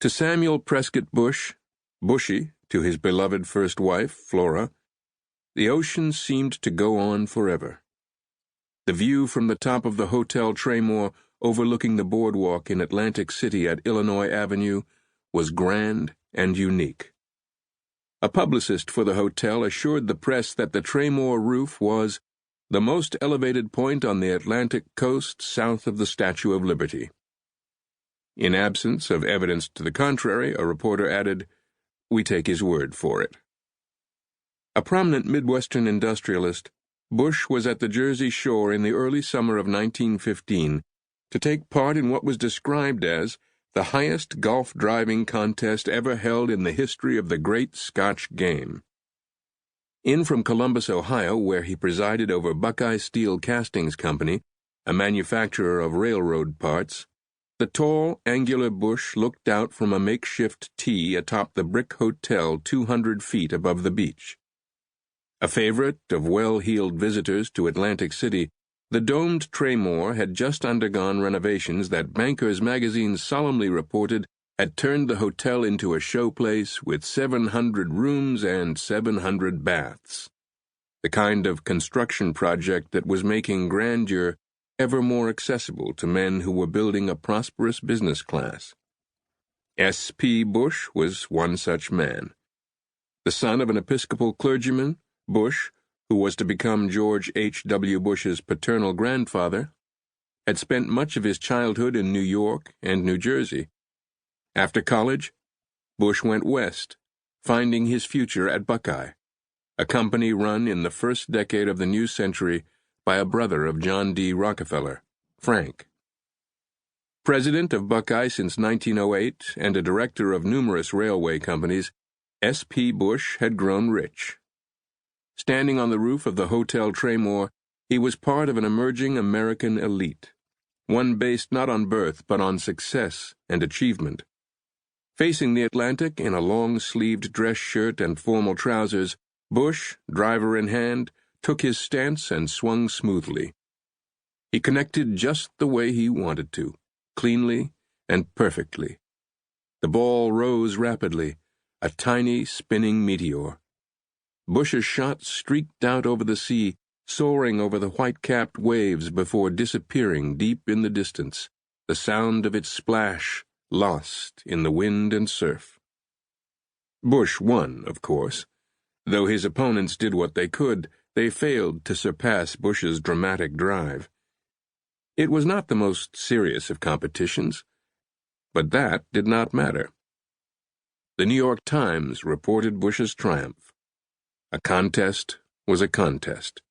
To Samuel Prescott Bush, Bushy, to his beloved first wife, Flora, the ocean seemed to go on forever. The view from the top of the Hotel Traymore overlooking the boardwalk in Atlantic City at Illinois Avenue was grand and unique. A publicist for the hotel assured the press that the Traymore roof was the most elevated point on the Atlantic coast south of the Statue of Liberty. In absence of evidence to the contrary, a reporter added, "We take his word for it." A prominent Midwestern industrialist, Bush was at the Jersey Shore in the early summer of 1915 to take part in what was described as the highest golf driving contest ever held in the history of the great Scotch game. In from Columbus, Ohio, where he presided over Buckeye Steel Castings Company, a manufacturer of railroad parts, the tall, angular Bush looked out from a makeshift tee atop the brick hotel 200 feet above the beach. A favorite of well-heeled visitors to Atlantic City, the domed Traymore had just undergone renovations that Bankers magazine solemnly reported had turned the hotel into a showplace with 700 rooms and 700 baths, the kind of construction project that was making grandeur ever more accessible to men who were building a prosperous business class. S.P. Bush was one such man. The son of an Episcopal clergyman, Bush, who was to become George H.W. Bush's paternal grandfather, had spent much of his childhood in New York and New Jersey. After college, Bush went west, finding his future at Buckeye, a company run in the first decade of the new century by a brother of John D. Rockefeller, Frank. President of Buckeye since 1908 and a director of numerous railway companies, S.P. Bush had grown rich. Standing on the roof of the Hotel Traymore, he was part of an emerging American elite, one based not on birth but on success and achievement. Facing the Atlantic in a long-sleeved dress shirt and formal trousers, Bush, driver in hand, took his stance and swung smoothly. He connected just the way he wanted to, cleanly and perfectly. The ball rose rapidly, a tiny spinning meteor. Bush's shot streaked out over the sea, soaring over the white-capped waves before disappearing deep in the distance, the sound of its splash lost in the wind and surf. Bush won, of course. Though his opponents did what they could, they failed to surpass Bush's dramatic drive. It was not the most serious of competitions, but that did not matter. The New York Times reported Bush's triumph. A contest was a contest.